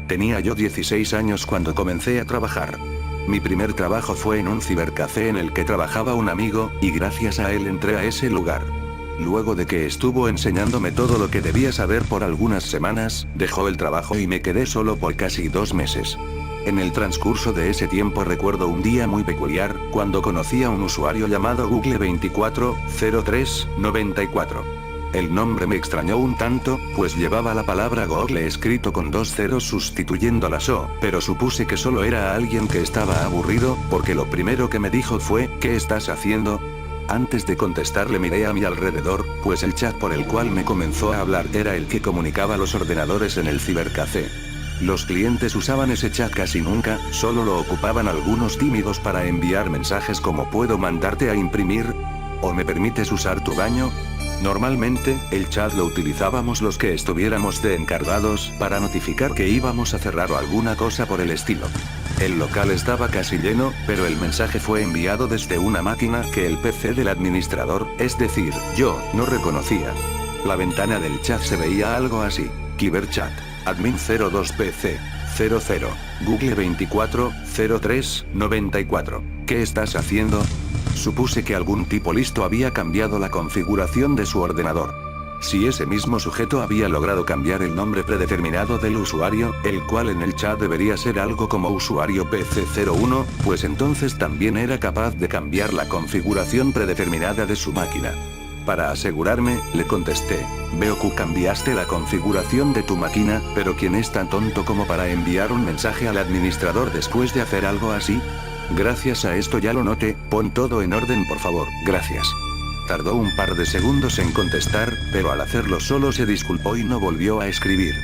Tenía yo 16 años cuando comencé a trabajar. Mi primer trabajo fue en un cibercafé en el que trabajaba un amigo, y gracias a él entré a ese lugar. Luego de que estuvo enseñándome todo lo que debía saber por algunas semanas, dejó el trabajo y me quedé solo por casi 2 meses. En el transcurso de ese tiempo recuerdo un día muy peculiar, cuando conocí a un usuario llamado Google240394. El nombre me extrañó un tanto, pues llevaba la palabra Google escrito con 2 ceros sustituyendo las O, pero supuse que solo era alguien que estaba aburrido, porque lo primero que me dijo fue, ¿qué estás haciendo? Antes de contestarle miré a mi alrededor, pues el chat por el cual me comenzó a hablar era el que comunicaba los ordenadores en el cibercafé. Los clientes usaban ese chat casi nunca, solo lo ocupaban algunos tímidos para enviar mensajes como ¿puedo mandarte a imprimir? ¿O me permites usar tu baño? Normalmente, el chat lo utilizábamos los que estuviéramos de encargados para notificar que íbamos a cerrar o alguna cosa por el estilo. El local estaba casi lleno, pero el mensaje fue enviado desde una máquina que el PC del administrador, es decir, yo, no reconocía. La ventana del chat se veía algo así: Cyberchat, admin 02PC, 00, Google240394. ¿Qué estás haciendo? Supuse que algún tipo listo había cambiado la configuración de su ordenador. Si ese mismo sujeto había logrado cambiar el nombre predeterminado del usuario, el cual en el chat debería ser algo como usuario PC01, pues entonces también era capaz de cambiar la configuración predeterminada de su máquina. Para asegurarme, le contesté, veo que cambiaste la configuración de tu máquina, pero ¿quién es tan tonto como para enviar un mensaje al administrador después de hacer algo así? Gracias a esto ya lo noté, pon todo en orden por favor, gracias. Tardó un par de segundos en contestar, pero al hacerlo solo se disculpó y no volvió a escribir.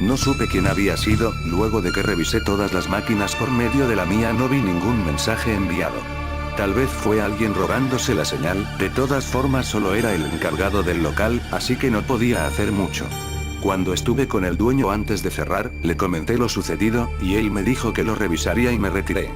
No supe quién había sido, luego de que revisé todas las máquinas por medio de la mía no vi ningún mensaje enviado. Tal vez fue alguien robándose la señal, de todas formas solo era el encargado del local, así que no podía hacer mucho. Cuando estuve con el dueño antes de cerrar, le comenté lo sucedido, y él me dijo que lo revisaría y me retiré.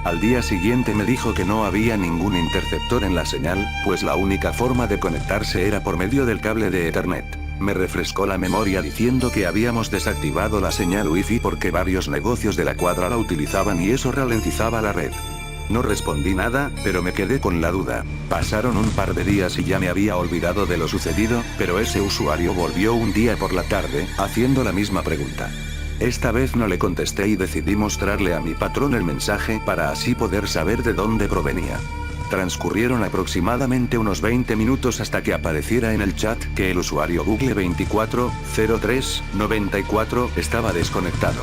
Al día siguiente me dijo que no había ningún interceptor en la señal, pues la única forma de conectarse era por medio del cable de Ethernet. Me refrescó la memoria diciendo que habíamos desactivado la señal Wi-Fi porque varios negocios de la cuadra la utilizaban y eso ralentizaba la red. No respondí nada, pero me quedé con la duda. Pasaron un par de días y ya me había olvidado de lo sucedido, pero ese usuario volvió un día por la tarde, haciendo la misma pregunta. Esta vez no le contesté y decidí mostrarle a mi patrón el mensaje para así poder saber de dónde provenía. Transcurrieron aproximadamente unos 20 minutos hasta que apareciera en el chat que el usuario Google240394 estaba desconectado.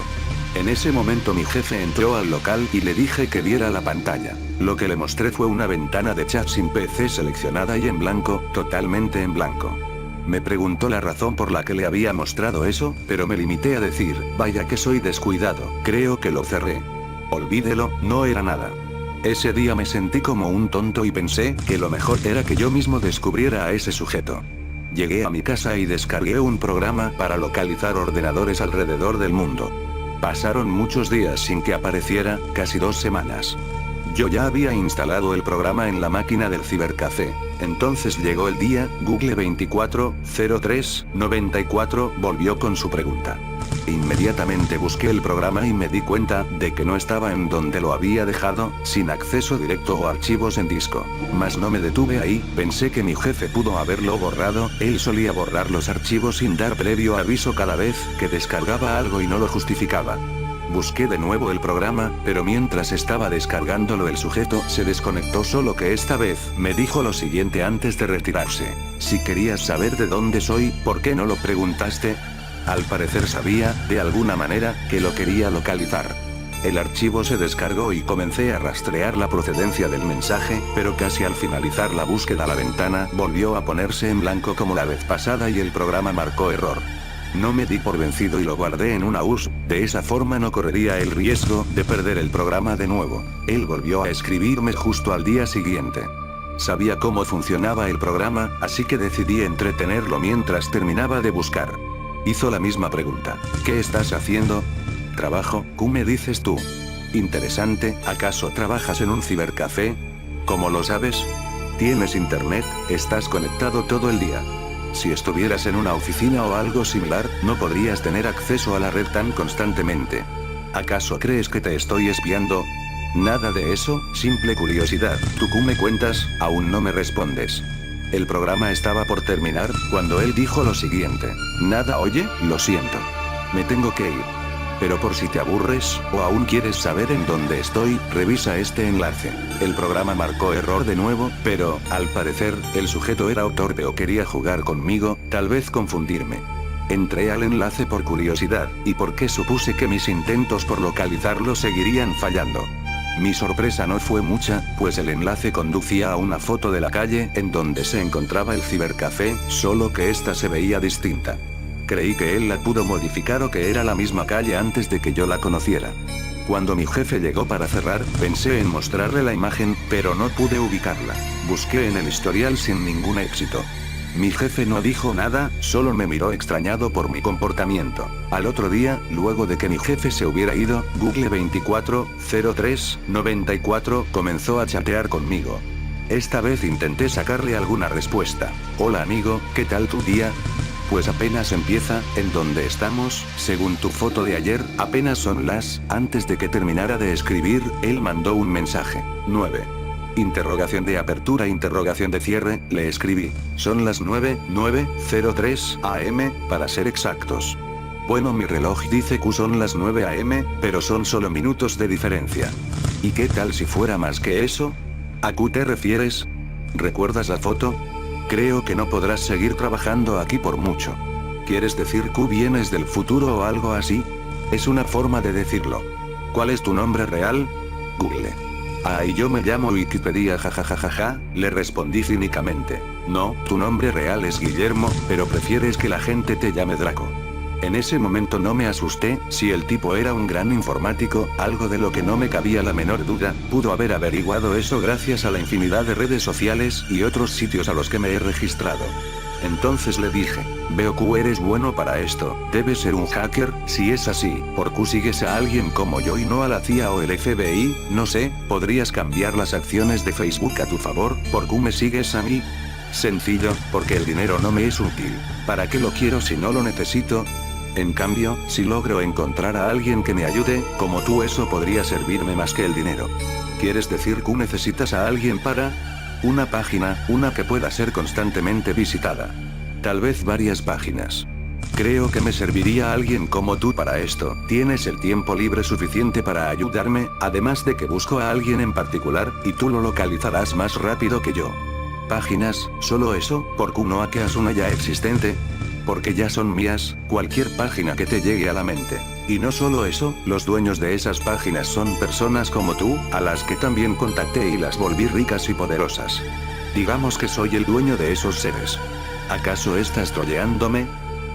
En ese momento mi jefe entró al local y le dije que viera la pantalla. Lo que le mostré fue una ventana de chat sin PC seleccionada y en blanco, totalmente en blanco. Me preguntó la razón por la que le había mostrado eso, pero me limité a decir, vaya que soy descuidado, creo que lo cerré. Olvídelo, no era nada. Ese día me sentí como un tonto y pensé que lo mejor era que yo mismo descubriera a ese sujeto. Llegué a mi casa y descargué un programa para localizar ordenadores alrededor del mundo. Pasaron muchos días sin que apareciera, casi 2 semanas. Yo ya había instalado el programa en la máquina del cibercafé. Entonces llegó el día, Google240394 volvió con su pregunta. Inmediatamente busqué el programa y me di cuenta de que no estaba en donde lo había dejado, sin acceso directo o archivos en disco. Mas no me detuve ahí, pensé que mi jefe pudo haberlo borrado, él solía borrar los archivos sin dar previo aviso cada vez que descargaba algo y no lo justificaba. Busqué de nuevo el programa, pero mientras estaba descargándolo el sujeto se desconectó, solo que esta vez me dijo lo siguiente antes de retirarse. Si querías saber de dónde soy, ¿por qué no lo preguntaste? Al parecer sabía, de alguna manera, que lo quería localizar. El archivo se descargó y comencé a rastrear la procedencia del mensaje, pero casi al finalizar la búsqueda la ventana volvió a ponerse en blanco como la vez pasada y el programa marcó error. No me di por vencido y lo guardé en una USB, de esa forma no correría el riesgo de perder el programa de nuevo. Él volvió a escribirme justo al día siguiente. Sabía cómo funcionaba el programa, así que decidí entretenerlo mientras terminaba de buscar. Hizo la misma pregunta. ¿Qué estás haciendo? Trabajo, ¿qué me dices tú? Interesante, ¿acaso trabajas en un cibercafé? ¿Cómo lo sabes? ¿Tienes internet? ¿Estás conectado todo el día? Si estuvieras en una oficina o algo similar, no podrías tener acceso a la red tan constantemente. ¿Acaso crees que te estoy espiando? Nada de eso, simple curiosidad. ¿Tú qué me cuentas? Aún no me respondes. El programa estaba por terminar, cuando él dijo lo siguiente. Nada, oye, lo siento. Me tengo que ir. Pero por si te aburres, o aún quieres saber en dónde estoy, revisa este enlace. El programa marcó error de nuevo, pero, al parecer, el sujeto era torpe o quería jugar conmigo, tal vez confundirme. Entré al enlace por curiosidad, y porque supuse que mis intentos por localizarlo seguirían fallando. Mi sorpresa no fue mucha, pues el enlace conducía a una foto de la calle en donde se encontraba el cibercafé, solo que esta se veía distinta. Creí que él la pudo modificar o que era la misma calle antes de que yo la conociera. Cuando mi jefe llegó para cerrar, pensé en mostrarle la imagen, pero no pude ubicarla. Busqué en el historial sin ningún éxito. Mi jefe no dijo nada, solo me miró extrañado por mi comportamiento. Al otro día, luego de que mi jefe se hubiera ido, Google 240394 comenzó a chatear conmigo. Esta vez intenté sacarle alguna respuesta. Hola amigo, ¿qué tal tu día? Pues apenas empieza, ¿en dónde estamos? Según tu foto de ayer, apenas son las, antes de que terminara de escribir, él mandó un mensaje. 9. Interrogación de apertura, interrogación de cierre, le escribí. Son las 9:03 AM, para ser exactos. Bueno, mi reloj dice que son las 9 AM, pero son solo minutos de diferencia. ¿Y qué tal si fuera más que eso? ¿A qué te refieres? ¿Recuerdas la foto? Creo que no podrás seguir trabajando aquí por mucho. ¿Quieres decir que vienes del futuro o algo así? Es una forma de decirlo. ¿Cuál es tu nombre real? Google. Ah, y yo me llamo Wikipedia, jajajajaja, le respondí cínicamente. No, tu nombre real es Guillermo, pero prefieres que la gente te llame Draco. En ese momento no me asusté, si el tipo era un gran informático, algo de lo que no me cabía la menor duda, pudo haber averiguado eso gracias a la infinidad de redes sociales y otros sitios a los que me he registrado. Entonces le dije, veo que eres bueno para esto, debes ser un hacker, si es así, ¿por qué sigues a alguien como yo y no a la CIA o el FBI? No sé, ¿podrías cambiar las acciones de Facebook a tu favor? ¿Por qué me sigues a mí? Sencillo, porque el dinero no me es útil. ¿Para qué lo quiero si no lo necesito? En cambio, si logro encontrar a alguien que me ayude, como tú, eso podría servirme más que el dinero. ¿Quieres decir que necesitas a alguien para...? Una página, una que pueda ser constantemente visitada. Tal vez varias páginas. Creo que me serviría alguien como tú para esto. ¿Tienes el tiempo libre suficiente para ayudarme? Además de que busco a alguien en particular, y tú lo localizarás más rápido que yo. Páginas, solo eso, ¿por qué no hackeas una ya existente? Porque ya son mías, cualquier página que te llegue a la mente. Y no solo eso, los dueños de esas páginas son personas como tú, a las que también contacté y las volví ricas y poderosas. Digamos que soy el dueño de esos seres. ¿Acaso estás troleándome?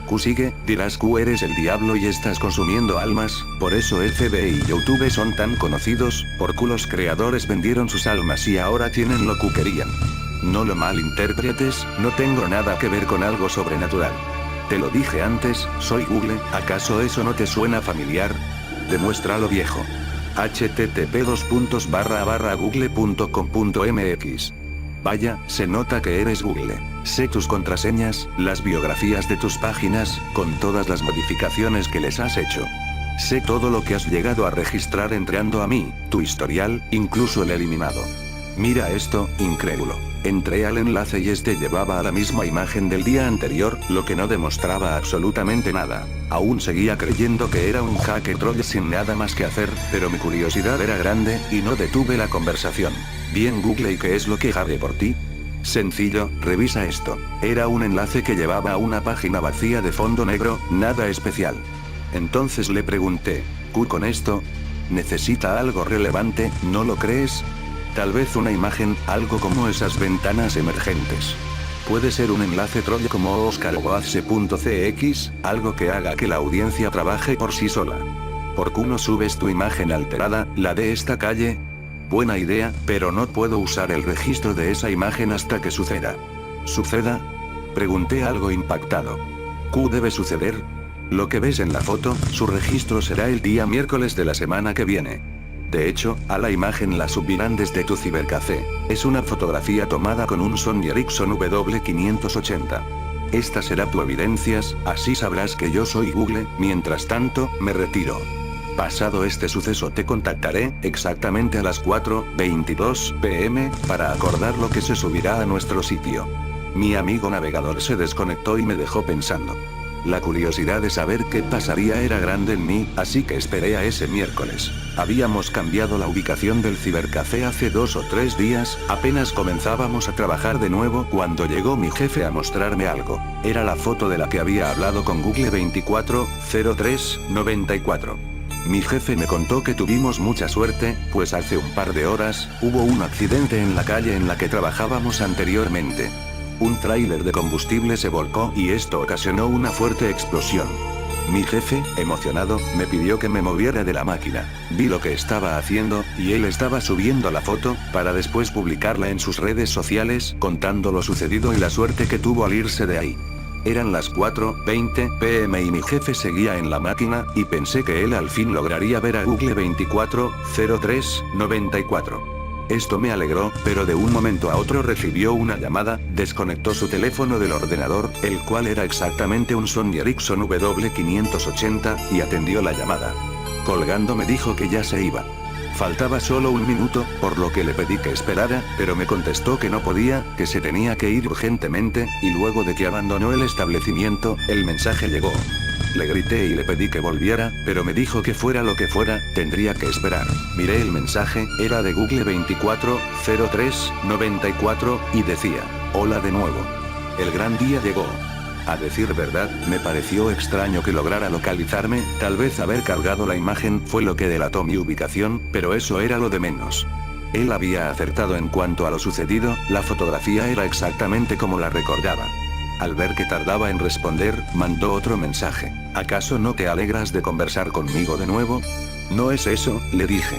Q sigue, dirás que eres el diablo y estás consumiendo almas, por eso FBI y YouTube son tan conocidos, porque los creadores vendieron sus almas y ahora tienen lo que querían. No lo malinterpretes, no tengo nada que ver con algo sobrenatural. Te lo dije antes, soy Google, ¿acaso eso no te suena familiar? Demuéstralo, viejo. http://google.com.mx. Vaya, se nota que eres Google. Sé tus contraseñas, las biografías de tus páginas, con todas las modificaciones que les has hecho. Sé todo lo que has llegado a registrar entrando a mí, tu historial, incluso el eliminado. Mira esto, incrédulo. Entré al enlace y este llevaba a la misma imagen del día anterior, lo que no demostraba absolutamente nada. Aún seguía creyendo que era un hacker troll sin nada más que hacer, pero mi curiosidad era grande, y no detuve la conversación. Bien Google, ¿y qué es lo que haré por ti? Sencillo, revisa esto. Era un enlace que llevaba a una página vacía de fondo negro, nada especial. Entonces le pregunté, ¿qué con esto? ¿Necesita algo relevante, no lo crees? Tal vez una imagen, algo como esas ventanas emergentes. Puede ser un enlace troll como oscaroace.cx, algo que haga que la audiencia trabaje por sí sola. ¿Por qué no subes tu imagen alterada, la de esta calle? Buena idea, pero no puedo usar el registro de esa imagen hasta que suceda. ¿Suceda? Pregunté algo impactado. ¿Qué debe suceder? Lo que ves en la foto, su registro será el día miércoles de la semana que viene. De hecho, a la imagen la subirán desde tu cibercafé. Es una fotografía tomada con un Sony Ericsson W580. Esta será tu evidencias, así sabrás que yo soy Google. Mientras tanto, me retiro. Pasado este suceso te contactaré, exactamente a las 4:22 p.m, para acordar lo que se subirá a nuestro sitio. Mi amigo navegador se desconectó y me dejó pensando. La curiosidad de saber qué pasaría era grande en mí, así que esperé a ese miércoles. Habíamos cambiado la ubicación del cibercafé hace 2 o 3 días, apenas comenzábamos a trabajar de nuevo cuando llegó mi jefe a mostrarme algo. Era la foto de la que había hablado con Google 240394. Mi jefe me contó que tuvimos mucha suerte, pues hace un par de horas, hubo un accidente en la calle en la que trabajábamos anteriormente. Un tráiler de combustible se volcó y esto ocasionó una fuerte explosión. Mi jefe, emocionado, me pidió que me moviera de la máquina. Vi lo que estaba haciendo, y él estaba subiendo la foto, para después publicarla en sus redes sociales, contando lo sucedido y la suerte que tuvo al irse de ahí. Eran las 4:20 p.m. y mi jefe seguía en la máquina, y pensé que él al fin lograría ver a Google 240394. Esto me alegró, pero de un momento a otro recibió una llamada, desconectó su teléfono del ordenador, el cual era exactamente un Sony Ericsson W580, y atendió la llamada. Colgando me dijo que ya se iba. Faltaba solo un minuto, por lo que le pedí que esperara, pero me contestó que no podía, que se tenía que ir urgentemente, y luego de que abandonó el establecimiento, el mensaje llegó. Le grité y le pedí que volviera, pero me dijo que fuera lo que fuera, tendría que esperar. Miré el mensaje, era de Google 240394, y decía, hola de nuevo. El gran día llegó. A decir verdad, me pareció extraño que lograra localizarme, tal vez haber cargado la imagen fue lo que delató mi ubicación, pero eso era lo de menos. Él había acertado en cuanto a lo sucedido, la fotografía era exactamente como la recordaba. Al ver que tardaba en responder, mandó otro mensaje. ¿Acaso no te alegras de conversar conmigo de nuevo? No es eso, le dije.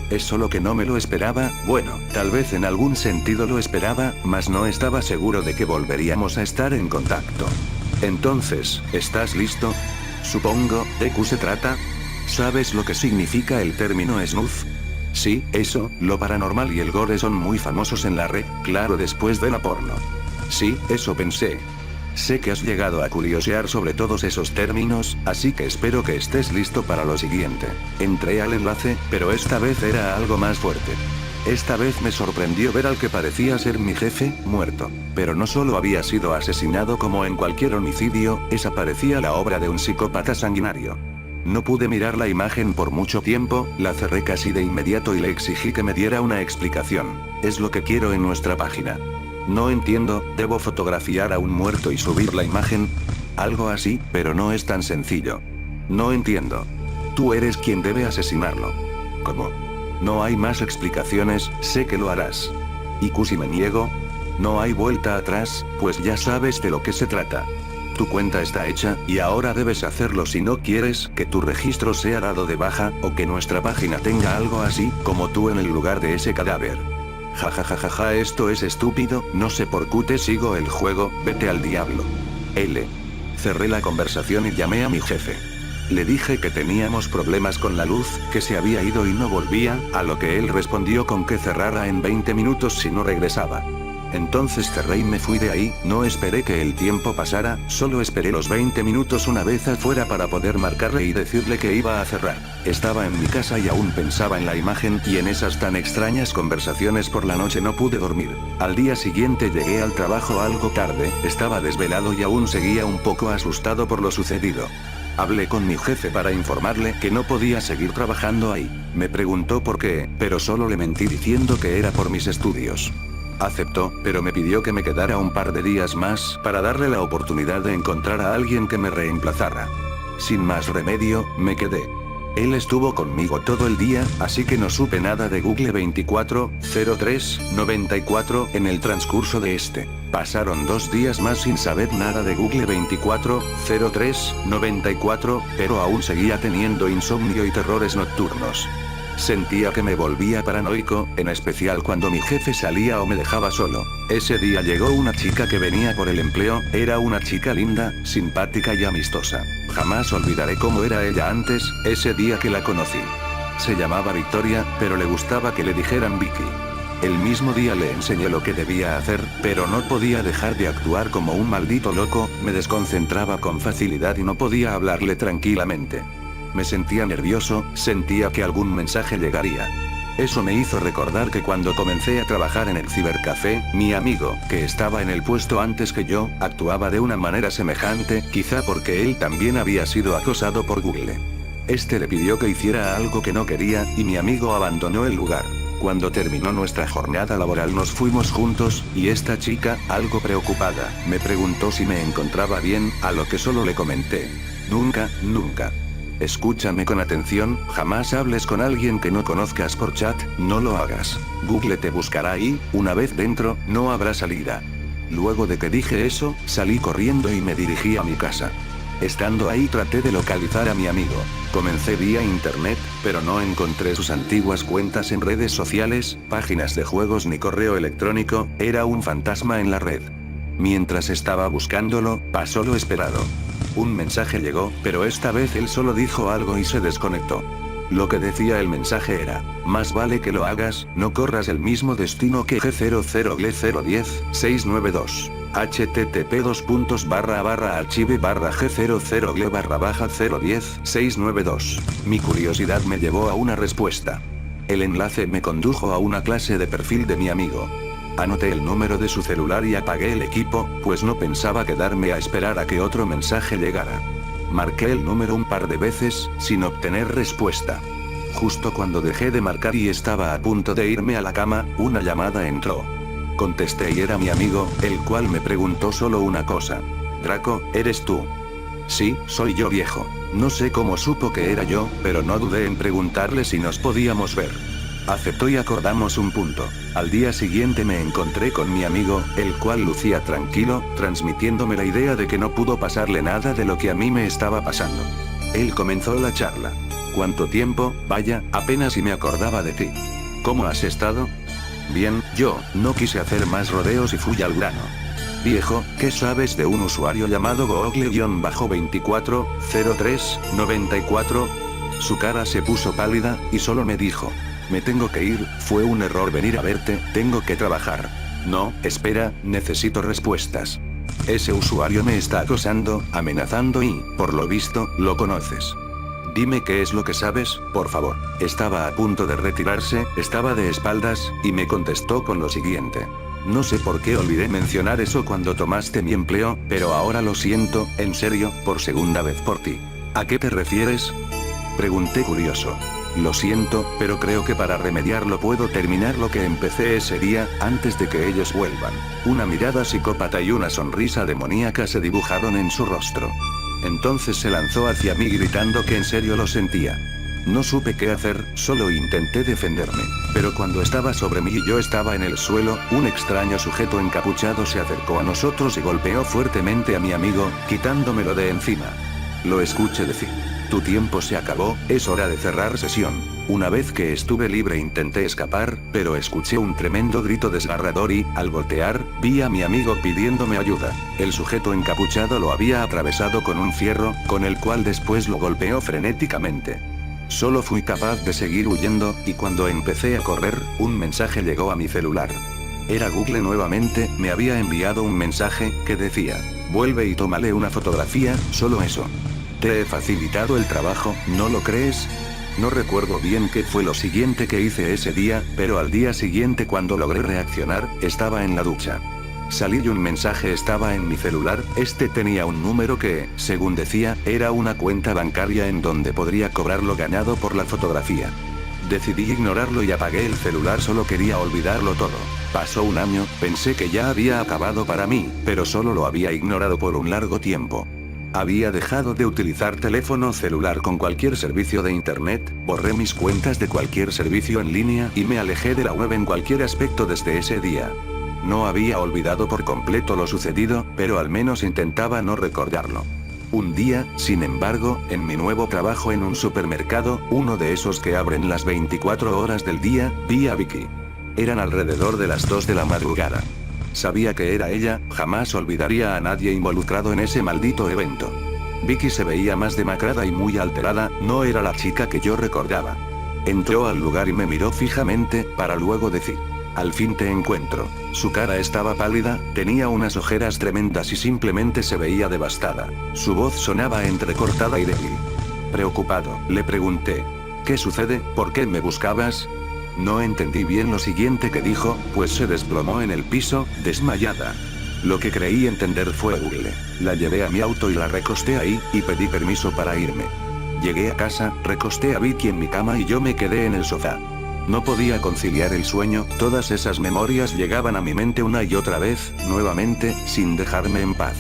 Es solo que no me lo esperaba, bueno, tal vez en algún sentido lo esperaba, mas no estaba seguro de que volveríamos a estar en contacto. Entonces, ¿estás listo? Supongo, ¿de qué se trata? ¿Sabes lo que significa el término snuff? Sí, eso, lo paranormal y el gore son muy famosos en la red, claro, después de la porno. Sí, eso pensé. Sé que has llegado a curiosear sobre todos esos términos, así que espero que estés listo para lo siguiente. Entré al enlace, pero esta vez era algo más fuerte. Esta vez me sorprendió ver al que parecía ser mi jefe, muerto. Pero no solo había sido asesinado como en cualquier homicidio, esa parecía la obra de un psicópata sanguinario. No pude mirar la imagen por mucho tiempo, la cerré casi de inmediato y le exigí que me diera una explicación. Es lo que quiero en nuestra página. No entiendo, ¿debo fotografiar a un muerto y subir la imagen? Algo así, pero no es tan sencillo. No entiendo. Tú eres quien debe asesinarlo. ¿Cómo? No hay más explicaciones, sé que lo harás. ¿Y si me niego? No hay vuelta atrás, pues ya sabes de lo que se trata. Tu cuenta está hecha, y ahora debes hacerlo si no quieres que tu registro sea dado de baja, o que nuestra página tenga algo así, como tú en el lugar de ese cadáver. Jajajajaja, esto es estúpido, no sé por qué te sigo el juego, vete al diablo. Cerré la conversación y llamé a mi jefe. Le dije que teníamos problemas con la luz, que se había ido y no volvía, a lo que él respondió con que cerrara en 20 minutos si no regresaba. Entonces cerré y me fui de ahí, no esperé que el tiempo pasara, solo esperé los 20 minutos una vez afuera para poder marcarle y decirle que iba a cerrar. Estaba en mi casa y aún pensaba en la imagen y en esas tan extrañas conversaciones por la noche no pude dormir. Al día siguiente llegué al trabajo algo tarde, estaba desvelado y aún seguía un poco asustado por lo sucedido. Hablé con mi jefe para informarle que no podía seguir trabajando ahí. Me preguntó por qué, pero solo le mentí diciendo que era por mis estudios. Aceptó, pero me pidió que me quedara un par de días más para darle la oportunidad de encontrar a alguien que me reemplazara. Sin más remedio, me quedé. Él estuvo conmigo todo el día, así que no supe nada de Google 240394 en el transcurso de este. Pasaron 2 días más sin saber nada de Google 240394, pero aún seguía teniendo insomnio y terrores nocturnos. Sentía que me volvía paranoico, en especial cuando mi jefe salía o me dejaba solo. Ese día llegó una chica que venía por el empleo, era una chica linda, simpática y amistosa. Jamás olvidaré cómo era ella antes, ese día que la conocí. Se llamaba Victoria, pero le gustaba que le dijeran Vicky. El mismo día le enseñé lo que debía hacer, pero no podía dejar de actuar como un maldito loco, me desconcentraba con facilidad y no podía hablarle tranquilamente. Me sentía nervioso, sentía que algún mensaje llegaría. Eso me hizo recordar que cuando comencé a trabajar en el cibercafé, mi amigo, que estaba en el puesto antes que yo, actuaba de una manera semejante, quizá porque él también había sido acosado por Google. Este le pidió que hiciera algo que no quería, y mi amigo abandonó el lugar. Cuando terminó nuestra jornada laboral nos fuimos juntos, y esta chica, algo preocupada, me preguntó si me encontraba bien, a lo que solo le comenté: nunca, nunca. Escúchame con atención, jamás hables con alguien que no conozcas por chat, no lo hagas. Google te buscará y, una vez dentro, no habrá salida. Luego de que dije eso, salí corriendo y me dirigí a mi casa. Estando ahí traté de localizar a mi amigo. Comencé vía internet, pero no encontré sus antiguas cuentas en redes sociales, páginas de juegos ni correo electrónico, era un fantasma en la red. Mientras estaba buscándolo, pasó lo esperado. Un mensaje llegó, pero esta vez él solo dijo algo y se desconectó. Lo que decía el mensaje era: más vale que lo hagas, no corras el mismo destino que G00Gle010692. http://archive/g00gle/010-692. Mi curiosidad me llevó a una respuesta. El enlace me condujo a una clase de perfil de mi amigo. Anoté el número de su celular y apagué el equipo, pues no pensaba quedarme a esperar a que otro mensaje llegara. Marqué el número un par de veces, sin obtener respuesta. Justo cuando dejé de marcar y estaba a punto de irme a la cama, una llamada entró. Contesté y era mi amigo, el cual me preguntó solo una cosa: Draco, ¿eres tú? Sí, soy yo, viejo. No sé cómo supo que era yo, pero no dudé en preguntarle si nos podíamos ver. Aceptó y acordamos un punto. Al día siguiente me encontré con mi amigo, el cual lucía tranquilo, transmitiéndome la idea de que no pudo pasarle nada de lo que a mí me estaba pasando. Él comenzó la charla. ¿Cuánto tiempo? Vaya, apenas si me acordaba de ti. ¿Cómo has estado? Bien, yo no quise hacer más rodeos y fui al grano. Viejo, ¿qué sabes de un usuario llamado Google-240394? Su cara se puso pálida, y solo me dijo: me tengo que ir, fue un error venir a verte, tengo que trabajar. No, espera, necesito respuestas. Ese usuario me está acosando, amenazando y, por lo visto, lo conoces. Dime qué es lo que sabes, por favor. Estaba a punto de retirarse, estaba de espaldas, y me contestó con lo siguiente: no sé por qué olvidé mencionar eso cuando tomaste mi empleo, pero ahora lo siento, en serio, por segunda vez por ti. ¿A qué te refieres? Pregunté curioso. Lo siento, pero creo que para remediarlo puedo terminar lo que empecé ese día, antes de que ellos vuelvan. Una mirada psicópata y una sonrisa demoníaca se dibujaron en su rostro. Entonces se lanzó hacia mí gritando que en serio lo sentía. No supe qué hacer, solo intenté defenderme. Pero cuando estaba sobre mí y yo estaba en el suelo, un extraño sujeto encapuchado se acercó a nosotros y golpeó fuertemente a mi amigo, quitándomelo de encima. Lo escuché decir: tu tiempo se acabó, es hora de cerrar sesión. Una vez que estuve libre intenté escapar, pero escuché un tremendo grito desgarrador y, al voltear, vi a mi amigo pidiéndome ayuda. El sujeto encapuchado lo había atravesado con un fierro, con el cual después lo golpeó frenéticamente. Solo fui capaz de seguir huyendo, y cuando empecé a correr, un mensaje llegó a mi celular. Era Google nuevamente, me había enviado un mensaje, que decía: vuelve y tómale una fotografía, solo eso. Te he facilitado el trabajo, ¿no lo crees? No recuerdo bien qué fue lo siguiente que hice ese día, pero al día siguiente cuando logré reaccionar, estaba en la ducha. Salí y un mensaje estaba en mi celular, este tenía un número que, según decía, era una cuenta bancaria en donde podría cobrar lo ganado por la fotografía. Decidí ignorarlo y apagué el celular, solo quería olvidarlo todo. Pasó un año, pensé que ya había acabado para mí, pero solo lo había ignorado por un largo tiempo. Había dejado de utilizar teléfono celular con cualquier servicio de internet, borré mis cuentas de cualquier servicio en línea y me alejé de la web en cualquier aspecto desde ese día. No había olvidado por completo lo sucedido, pero al menos intentaba no recordarlo. Un día, sin embargo, en mi nuevo trabajo en un supermercado, uno de esos que abren las 24 horas del día, vi a Vicky. Eran alrededor de las 2 de la madrugada. Sabía que era ella, jamás olvidaría a nadie involucrado en ese maldito evento. Vicky se veía más demacrada y muy alterada, no era la chica que yo recordaba. Entró al lugar y me miró fijamente, para luego decir: Al fin te encuentro. Su cara estaba pálida, tenía unas ojeras tremendas y simplemente se veía devastada. Su voz sonaba entrecortada y débil. Preocupado, le pregunté. ¿Qué sucede? ¿Por qué me buscabas? No entendí bien lo siguiente que dijo, pues se desplomó en el piso, desmayada. Lo que creí entender fue Google. La llevé a mi auto y la recosté ahí, y pedí permiso para irme. Llegué a casa, recosté a Vicky en mi cama y yo me quedé en el sofá. No podía conciliar el sueño, todas esas memorias llegaban a mi mente una y otra vez, nuevamente, sin dejarme en paz.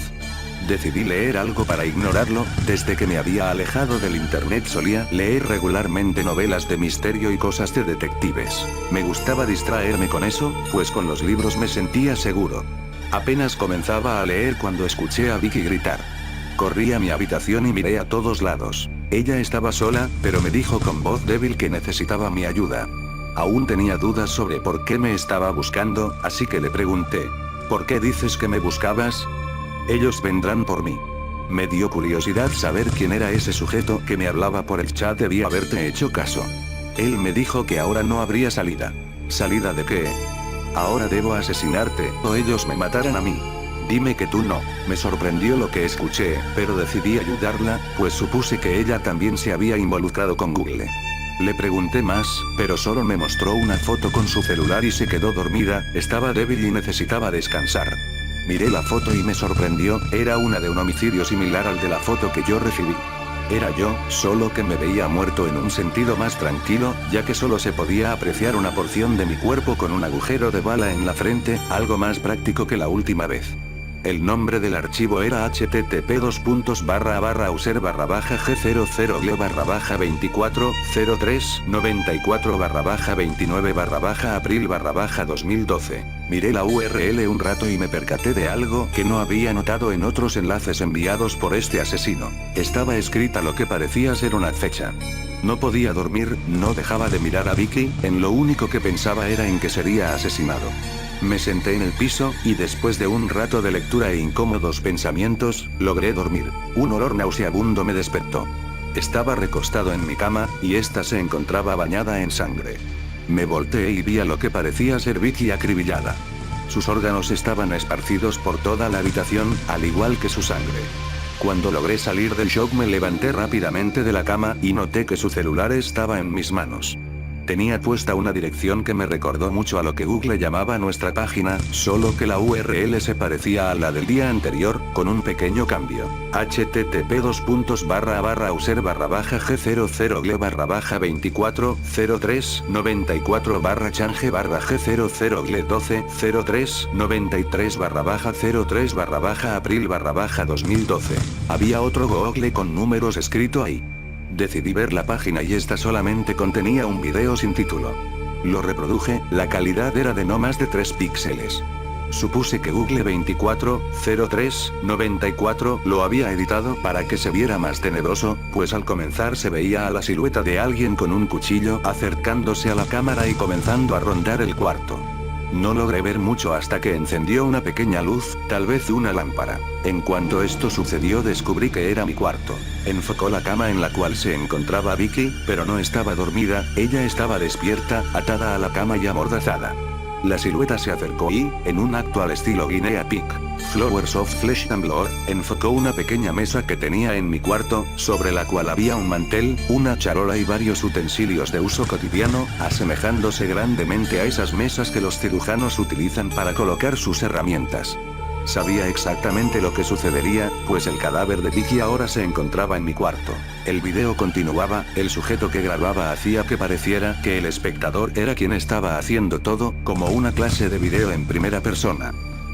Decidí leer algo para ignorarlo. Desde que me había alejado del internet solía leer regularmente novelas de misterio y cosas de detectives. Me gustaba distraerme con eso, pues con los libros me sentía seguro. Apenas comenzaba a leer cuando escuché a Vicky gritar. Corrí a mi habitación y miré a todos lados. Ella estaba sola, pero me dijo con voz débil que necesitaba mi ayuda. Aún tenía dudas sobre por qué me estaba buscando, así que le pregunté. ¿Por qué dices que me buscabas? Ellos vendrán por mí. Me dio curiosidad saber quién era ese sujeto que me hablaba por el chat. Debí haberte hecho caso. Él me dijo que ahora no habría salida. ¿Salida de qué? Ahora debo asesinarte, o ellos me matarán a mí. Dime que tú no. Me sorprendió lo que escuché, pero decidí ayudarla, pues supuse que ella también se había involucrado con Google. Le pregunté más, pero solo me mostró una foto con su celular y se quedó dormida, estaba débil y necesitaba descansar. Miré la foto y me sorprendió, era una de un homicidio similar al de la foto que yo recibí. Era yo, solo que me veía muerto en un sentido más tranquilo, ya que solo se podía apreciar una porción de mi cuerpo con un agujero de bala en la frente, algo más práctico que la última vez. El nombre del archivo era http://user/g00-24-29/april/2012. Miré la URL un rato y me percaté de algo que no había notado en otros enlaces enviados por este asesino. Estaba escrita lo que parecía ser una fecha. No podía dormir, no dejaba de mirar a Vicky, en lo único que pensaba era en que sería asesinado. Me senté en el piso, y después de un rato de lectura e incómodos pensamientos, logré dormir. Un olor nauseabundo me despertó. Estaba recostado en mi cama, y esta se encontraba bañada en sangre. Me volteé y vi a lo que parecía ser Vicky acribillada. Sus órganos estaban esparcidos por toda la habitación, al igual que su sangre. Cuando logré salir del shock me levanté rápidamente de la cama, y noté que su celular estaba en mis manos. Tenía puesta una dirección que me recordó mucho a lo que Google llamaba nuestra página, solo que la URL se parecía a la del día anterior, con un pequeño cambio. http://g00-24-03-94-change-g03-03-april/2012. Había otro Google con números escrito ahí. Decidí ver la página y esta solamente contenía un video sin título. Lo reproduje, la calidad era de no más de 3 píxeles. Supuse que Google 24-03-94 lo había editado para que se viera más tenebroso, pues al comenzar se veía a la silueta de alguien con un cuchillo acercándose a la cámara y comenzando a rondar el cuarto. No logré ver mucho hasta que encendió una pequeña luz, tal vez una lámpara. En cuanto esto sucedió descubrí que era mi cuarto. Enfocó la cama en la cual se encontraba Vicky, pero no estaba dormida, ella estaba despierta, atada a la cama y amordazada. La silueta se acercó y, en un acto al estilo Guinea Pig, Flowers of Flesh and Blood, enfocó una pequeña mesa que tenía en mi cuarto, sobre la cual había un mantel, una charola y varios utensilios de uso cotidiano, asemejándose grandemente a esas mesas que los cirujanos utilizan para colocar sus herramientas. Sabía exactamente lo que sucedería, pues el cadáver de Vicky ahora se encontraba en mi cuarto. El video continuaba, el sujeto que grababa hacía que pareciera que el espectador era quien estaba haciendo todo, como una clase de video en primera persona.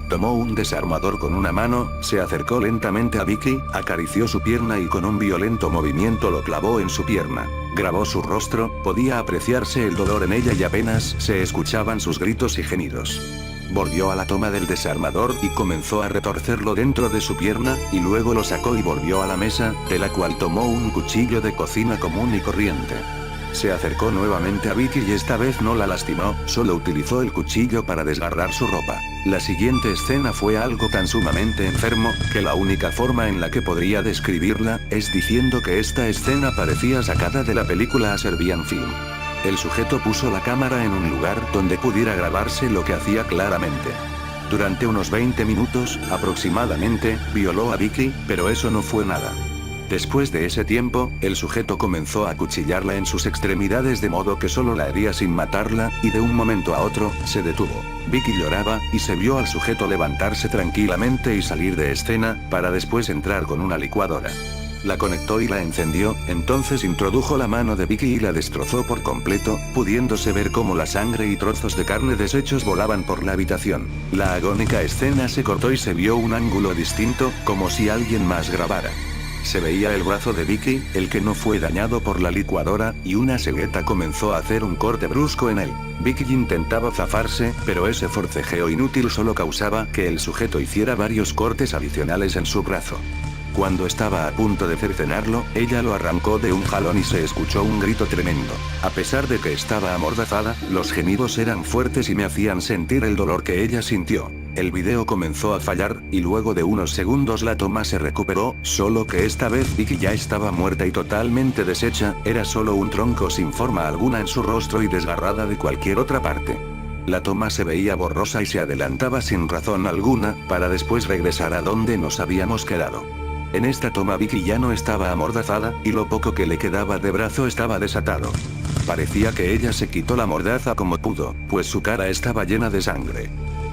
Tomó un desarmador con una mano, se acercó lentamente a Vicky, acarició su pierna y con un violento movimiento lo clavó en su pierna. Grabó su rostro, podía apreciarse el dolor en ella y apenas se escuchaban sus gritos y gemidos. Volvió a la toma del desarmador y comenzó a retorcerlo dentro de su pierna, y luego lo sacó y volvió a la mesa, de la cual tomó un cuchillo de cocina común y corriente. Se acercó nuevamente a Vicky y esta vez no la lastimó, solo utilizó el cuchillo para desgarrar su ropa. La siguiente escena fue algo tan sumamente enfermo, que la única forma en la que podría describirla, es diciendo que esta escena parecía sacada de la película A Serbian Film. El sujeto puso la cámara en un lugar donde pudiera grabarse lo que hacía claramente. Durante unos 20 minutos, aproximadamente, violó a Vicky, pero eso no fue nada. Después de ese tiempo, el sujeto comenzó a acuchillarla en sus extremidades de modo que solo la hería sin matarla, y de un momento a otro, se detuvo. Vicky lloraba, y se vio al sujeto levantarse tranquilamente y salir de escena, para después entrar con una licuadora. La conectó y la encendió, entonces introdujo la mano de Vicky y la destrozó por completo, pudiéndose ver cómo la sangre y trozos de carne deshechos volaban por la habitación. La agónica escena se cortó y se vio un ángulo distinto, como si alguien más grabara. Se veía el brazo de Vicky, el que no fue dañado por la licuadora, y una cegueta comenzó a hacer un corte brusco en él. Vicky intentaba zafarse, pero ese forcejeo inútil solo causaba que el sujeto hiciera varios cortes adicionales en su brazo. Cuando estaba a punto de cercenarlo, ella lo arrancó de un jalón y se escuchó un grito tremendo. A pesar de que estaba amordazada, los gemidos eran fuertes y me hacían sentir el dolor que ella sintió. El video comenzó a fallar, y luego de unos segundos la toma se recuperó, solo que esta vez Vicky ya estaba muerta y totalmente deshecha, era solo un tronco sin forma alguna en su rostro y desgarrada de cualquier otra parte. La toma se veía borrosa y se adelantaba sin razón alguna, para después regresar a donde nos habíamos quedado. En esta toma Vicky ya no estaba amordazada, y lo poco que le quedaba de brazo estaba desatado. Parecía que ella se quitó la mordaza como pudo, pues su cara estaba llena de sangre.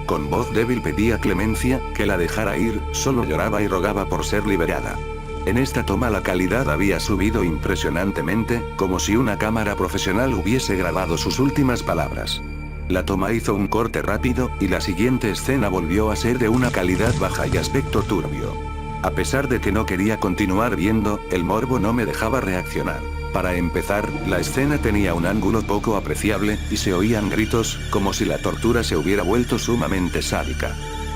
Con voz débil pedía clemencia, que la dejara ir, solo lloraba y rogaba por ser liberada. En esta toma la calidad había subido impresionantemente, como si una cámara profesional hubiese grabado sus últimas palabras. La toma hizo un corte rápido, y la siguiente escena volvió a ser de una calidad baja y aspecto turbio. A pesar de que no quería continuar viendo, el morbo no me dejaba reaccionar. Para empezar, la escena tenía un ángulo poco apreciable, y se oían gritos, como si la tortura se hubiera vuelto sumamente sádica.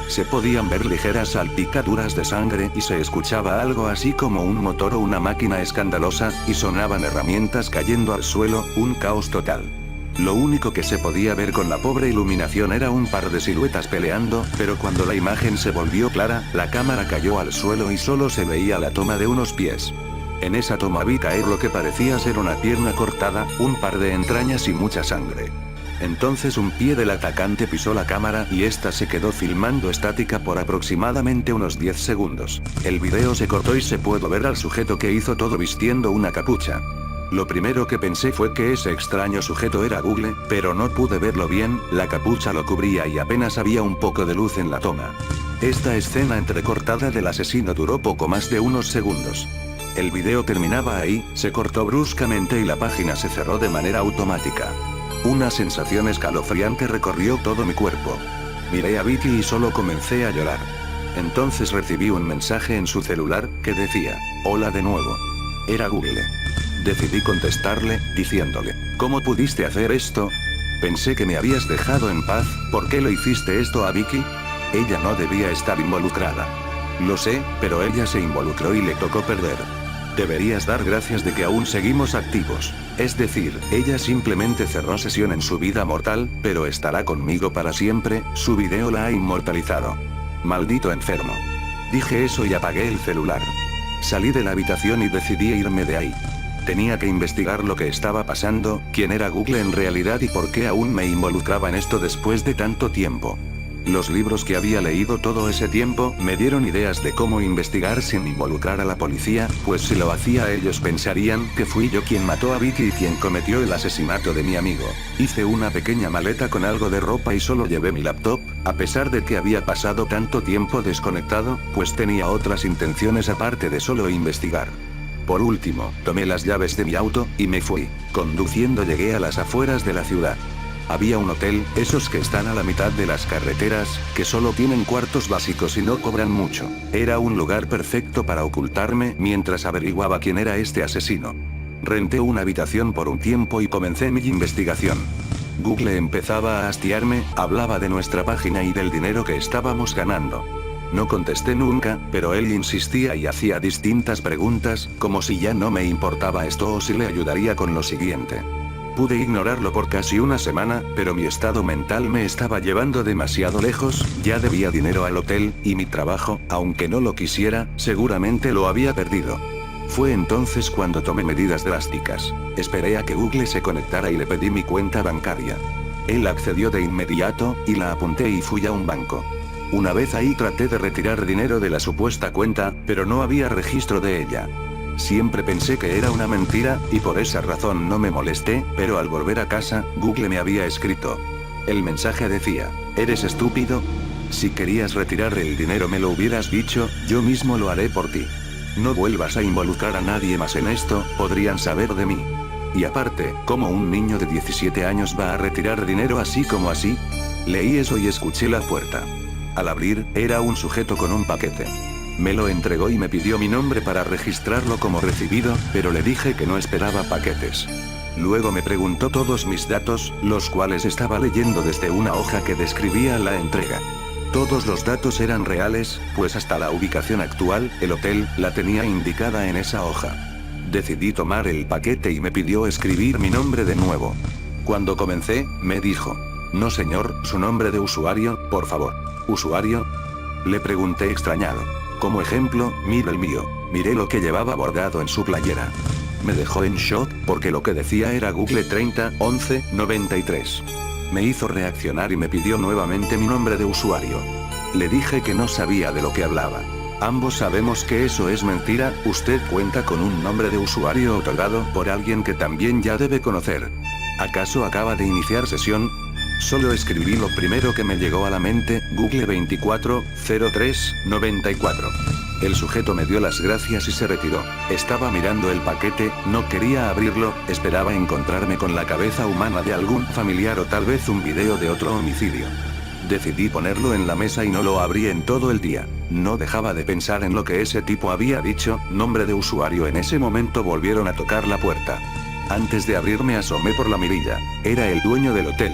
Se podían ver ligeras salpicaduras de sangre y se escuchaba algo así como un motor o una máquina escandalosa, y sonaban herramientas cayendo al suelo, un caos total. Lo único que se podía ver con la pobre iluminación era un par de siluetas peleando, pero cuando la imagen se volvió clara, la cámara cayó al suelo y solo se veía la toma de unos pies. En esa toma vi caer lo que parecía ser una pierna cortada, un par de entrañas y mucha sangre. Entonces un pie del atacante pisó la cámara y esta se quedó filmando estática por aproximadamente unos 10 segundos. El video se cortó y se pudo ver al sujeto que hizo todo vistiendo una capucha. Lo primero que pensé fue que ese extraño sujeto era Google, pero no pude verlo bien, la capucha lo cubría y apenas había un poco de luz en la toma. Esta escena entrecortada del asesino duró poco más de unos segundos. El video terminaba ahí, se cortó bruscamente y la página se cerró de manera automática. Una sensación escalofriante recorrió todo mi cuerpo. Miré a Vicky y solo comencé a llorar. Entonces recibí un mensaje en su celular, que decía, "Hola de nuevo". Era Google. Decidí contestarle, diciéndole, "¿Cómo pudiste hacer esto? Pensé que me habías dejado en paz, ¿por qué le hiciste esto a Vicky? Ella no debía estar involucrada". Lo sé, pero ella se involucró y le tocó perder. Deberías dar gracias de que aún seguimos activos. Es decir, ella simplemente cerró sesión en su vida mortal, pero estará conmigo para siempre, su video la ha inmortalizado. Maldito enfermo. Dije eso y apagué el celular. Salí de la habitación y decidí irme de ahí. Tenía que investigar lo que estaba pasando, quién era Google en realidad y por qué aún me involucraba en esto después de tanto tiempo. Los libros que había leído todo ese tiempo me dieron ideas de cómo investigar sin involucrar a la policía, pues si lo hacía ellos pensarían que fui yo quien mató a Vicky y quien cometió el asesinato de mi amigo. Hice una pequeña maleta con algo de ropa y solo llevé mi laptop, a pesar de que había pasado tanto tiempo desconectado, pues tenía otras intenciones aparte de solo investigar. Por último, tomé las llaves de mi auto, y me fui. Conduciendo llegué a las afueras de la ciudad. Había un hotel, esos que están a la mitad de las carreteras, que solo tienen cuartos básicos y no cobran mucho. Era un lugar perfecto para ocultarme mientras averiguaba quién era este asesino. Renté una habitación por un tiempo y comencé mi investigación. Google empezaba a hastiarme, hablaba de nuestra página y del dinero que estábamos ganando. No contesté nunca, pero él insistía y hacía distintas preguntas, como si ya no me importaba esto o si le ayudaría con lo siguiente. Pude ignorarlo por casi una semana, pero mi estado mental me estaba llevando demasiado lejos, ya debía dinero al hotel, y mi trabajo, aunque no lo quisiera, seguramente lo había perdido. Fue entonces cuando tomé medidas drásticas. Esperé a que Google se conectara y le pedí mi cuenta bancaria. Él accedió de inmediato, y la apunté y fui a un banco. Una vez ahí traté de retirar dinero de la supuesta cuenta, pero no había registro de ella. Siempre pensé que era una mentira, y por esa razón no me molesté, pero al volver a casa, Google me había escrito. El mensaje decía: ¿eres estúpido? Si querías retirar el dinero me lo hubieras dicho, yo mismo lo haré por ti. No vuelvas a involucrar a nadie más en esto, podrían saber de mí. Y aparte, ¿cómo un niño de 17 años va a retirar dinero así como así? Leí eso y escuché la puerta. Al abrir, era un sujeto con un paquete. Me lo entregó y me pidió mi nombre para registrarlo como recibido, pero le dije que no esperaba paquetes. Luego me preguntó todos mis datos, los cuales estaba leyendo desde una hoja que describía la entrega. Todos los datos eran reales, pues hasta la ubicación actual, el hotel, la tenía indicada en esa hoja. Decidí tomar el paquete y me pidió escribir mi nombre de nuevo. Cuando comencé, me dijo: no señor, su nombre de usuario, por favor. ¿Usuario? Le pregunté extrañado. Como ejemplo, mire el mío. Miré lo que llevaba bordado en su playera. Me dejó en shock, porque lo que decía era Google 30 11 93. Me hizo reaccionar y me pidió nuevamente mi nombre de usuario. Le dije que no sabía de lo que hablaba. Ambos sabemos que eso es mentira, usted cuenta con un nombre de usuario otorgado por alguien que también ya debe conocer. ¿Acaso acaba de iniciar sesión? Solo escribí lo primero que me llegó a la mente, Google 24 03 94. El sujeto me dio las gracias y se retiró. Estaba mirando el paquete, no quería abrirlo, esperaba encontrarme con la cabeza humana de algún familiar o tal vez un video de otro homicidio. Decidí ponerlo en la mesa y no lo abrí en todo el día. No dejaba de pensar en lo que ese tipo había dicho, nombre de usuario. En ese momento volvieron a tocar la puerta. Antes de abrir me asomé por la mirilla. Era el dueño del hotel.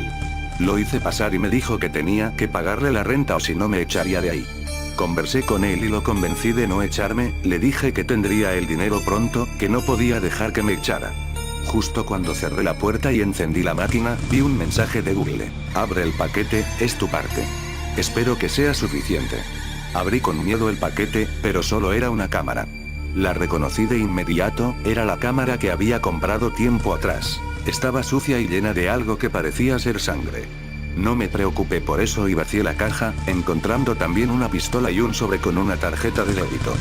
Lo hice pasar y me dijo que tenía que pagarle la renta o si no me echaría de ahí. Conversé con él y lo convencí de no echarme, le dije que tendría el dinero pronto, que no podía dejar que me echara. Justo cuando cerré la puerta y encendí la máquina, vi un mensaje de Google. Abre el paquete, es tu parte. Espero que sea suficiente. Abrí con miedo el paquete, pero solo era una cámara. La reconocí de inmediato, era la cámara que había comprado tiempo atrás. Estaba sucia y llena de algo que parecía ser sangre. No me preocupé por eso y vacié la caja, encontrando también una pistola y un sobre con una tarjeta de débito.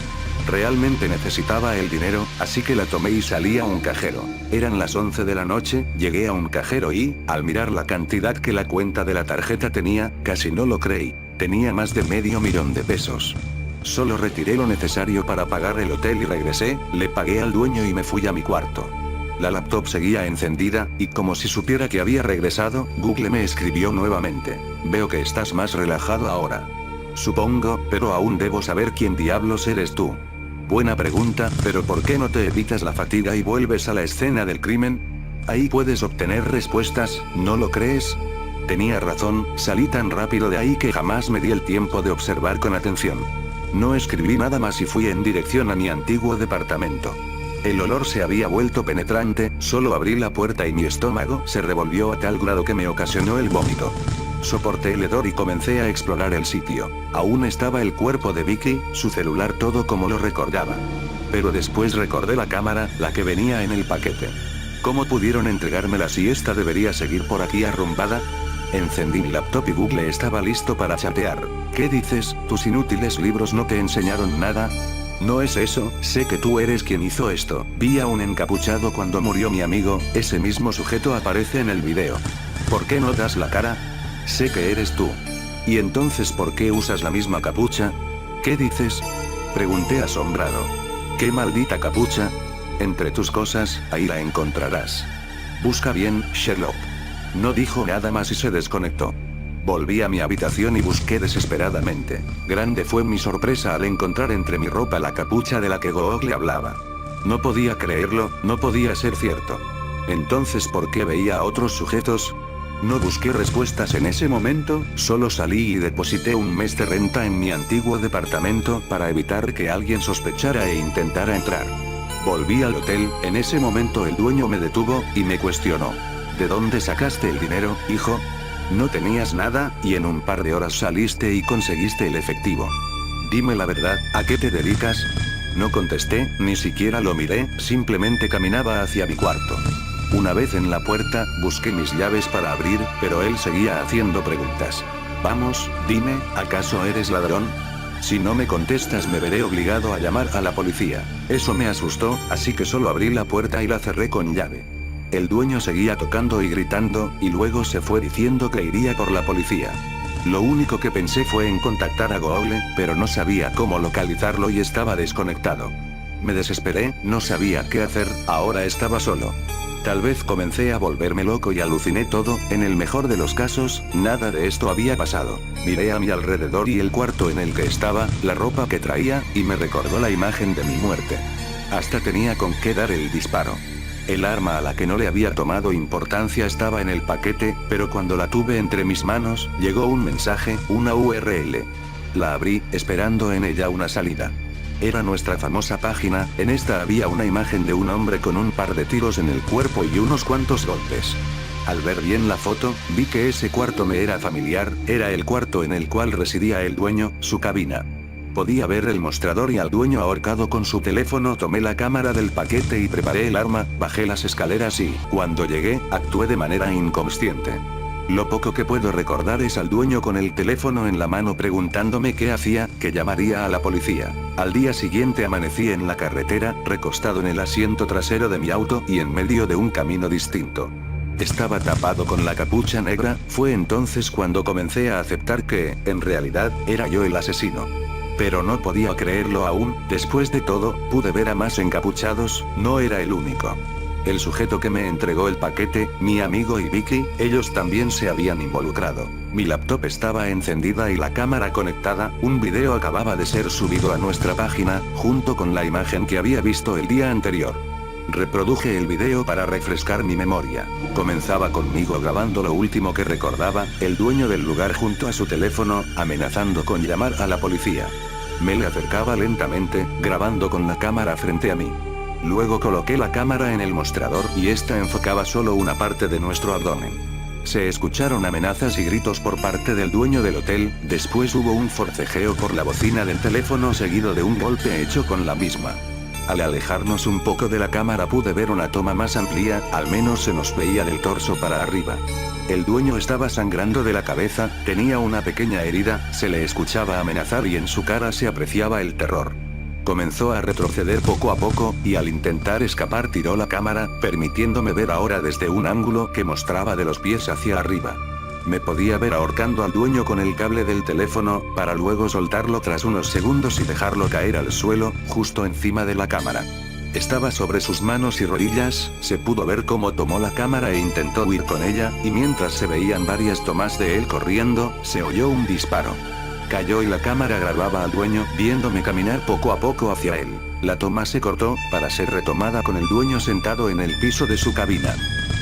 Realmente necesitaba el dinero, así que la tomé y salí a un cajero. Eran las 11 de la noche, llegué a un cajero y, al mirar la cantidad que la cuenta de la tarjeta tenía, casi no lo creí. Tenía más de $500 000 Solo retiré lo necesario para pagar el hotel y regresé, le pagué al dueño y me fui a mi cuarto. La laptop seguía encendida, y como si supiera que había regresado, Google me escribió nuevamente. Veo que estás más relajado ahora. Supongo, pero aún debo saber quién diablos eres tú. Buena pregunta, pero ¿por qué no te evitas la fatiga y vuelves a la escena del crimen? Ahí puedes obtener respuestas, ¿no lo crees? Tenía razón, salí tan rápido de ahí que jamás me di el tiempo de observar con atención. No escribí nada más y fui en dirección a mi antiguo departamento. El olor se había vuelto penetrante, solo abrí la puerta y mi estómago se revolvió a tal grado que me ocasionó el vómito. Soporté el hedor y comencé a explorar el sitio. Aún estaba el cuerpo de Vicky, su celular, todo como lo recordaba. Pero después recordé la cámara, la que venía en el paquete. ¿Cómo pudieron entregármela si esta debería seguir por aquí arrumbada? Encendí mi laptop y Google estaba listo para chatear. ¿Qué dices? ¿Tus inútiles libros no te enseñaron nada? No es eso, sé que tú eres quien hizo esto. Vi a un encapuchado cuando murió mi amigo, ese mismo sujeto aparece en el video. ¿Por qué no das la cara? Sé que eres tú. ¿Y entonces por qué usas la misma capucha? ¿Qué dices? Pregunté asombrado. ¿Qué maldita capucha? Entre tus cosas, ahí la encontrarás. Busca bien, Sherlock. No dijo nada más y se desconectó. Volví a mi habitación y busqué desesperadamente. Grande fue mi sorpresa al encontrar entre mi ropa la capucha de la que Google hablaba. No podía creerlo, no podía ser cierto. Entonces, ¿por qué veía a otros sujetos? No busqué respuestas en ese momento, solo salí y deposité un mes de renta en mi antiguo departamento para evitar que alguien sospechara e intentara entrar. Volví al hotel, en ese momento el dueño me detuvo, y me cuestionó. ¿De dónde sacaste el dinero, hijo? No tenías nada, y en un par de horas saliste y conseguiste el efectivo. Dime la verdad, ¿a qué te dedicas? No contesté, ni siquiera lo miré, simplemente caminaba hacia mi cuarto. Una vez en la puerta, busqué mis llaves para abrir, pero él seguía haciendo preguntas. Vamos, dime, ¿acaso eres ladrón? Si no me contestas me veré obligado a llamar a la policía. Eso me asustó, así que solo abrí la puerta y la cerré con llave. El dueño seguía tocando y gritando, y luego se fue diciendo que iría por la policía. Lo único que pensé fue en contactar a Google, pero no sabía cómo localizarlo y estaba desconectado. Me desesperé, no sabía qué hacer, ahora estaba solo. Tal vez comencé a volverme loco y aluciné todo, en el mejor de los casos, nada de esto había pasado. Miré a mi alrededor y el cuarto en el que estaba, la ropa que traía, y me recordó la imagen de mi muerte. Hasta tenía con qué dar el disparo. El arma a la que no le había tomado importancia estaba en el paquete, pero cuando la tuve entre mis manos, llegó un mensaje, una URL. La abrí, esperando en ella una salida. Era nuestra famosa página, en esta había una imagen de un hombre con un par de tiros en el cuerpo y unos cuantos golpes. Al ver bien la foto, vi que ese cuarto me era familiar, era el cuarto en el cual residía el dueño, su cabina. Podía ver el mostrador y al dueño ahorcado con su teléfono. Tomé la cámara del paquete y preparé el arma, bajé las escaleras y, cuando llegué, actué de manera inconsciente. Lo poco que puedo recordar es al dueño con el teléfono en la mano preguntándome qué hacía, que llamaría a la policía. Al día siguiente amanecí en la carretera, recostado en el asiento trasero de mi auto y en medio de un camino distinto. Estaba tapado con la capucha negra, fue entonces cuando comencé a aceptar que, en realidad, era yo el asesino. Pero no podía creerlo aún, después de todo, pude ver a más encapuchados, no era el único. El sujeto que me entregó el paquete, mi amigo y Vicky, ellos también se habían involucrado. Mi laptop estaba encendida y la cámara conectada, un video acababa de ser subido a nuestra página, junto con la imagen que había visto el día anterior. Reproduje el video para refrescar mi memoria. Comenzaba conmigo grabando lo último que recordaba, el dueño del lugar junto a su teléfono, amenazando con llamar a la policía. Me le acercaba lentamente, grabando con la cámara frente a mí. Luego coloqué la cámara en el mostrador y esta enfocaba solo una parte de nuestro abdomen. Se escucharon amenazas y gritos por parte del dueño del hotel, después hubo un forcejeo por la bocina del teléfono seguido de un golpe hecho con la misma. Al alejarnos un poco de la cámara pude ver una toma más amplia, al menos se nos veía del torso para arriba. El dueño estaba sangrando de la cabeza, tenía una pequeña herida, se le escuchaba amenazar y en su cara se apreciaba el terror. Comenzó a retroceder poco a poco, y al intentar escapar tiró la cámara, permitiéndome ver ahora desde un ángulo que mostraba de los pies hacia arriba. Me podía ver ahorcando al dueño con el cable del teléfono, para luego soltarlo tras unos segundos y dejarlo caer al suelo, justo encima de la cámara. Estaba sobre sus manos y rodillas, se pudo ver cómo tomó la cámara e intentó huir con ella, y mientras se veían varias tomas de él corriendo, se oyó un disparo. Cayó y la cámara grababa al dueño, viéndome caminar poco a poco hacia él. La toma se cortó, para ser retomada con el dueño sentado en el piso de su cabina.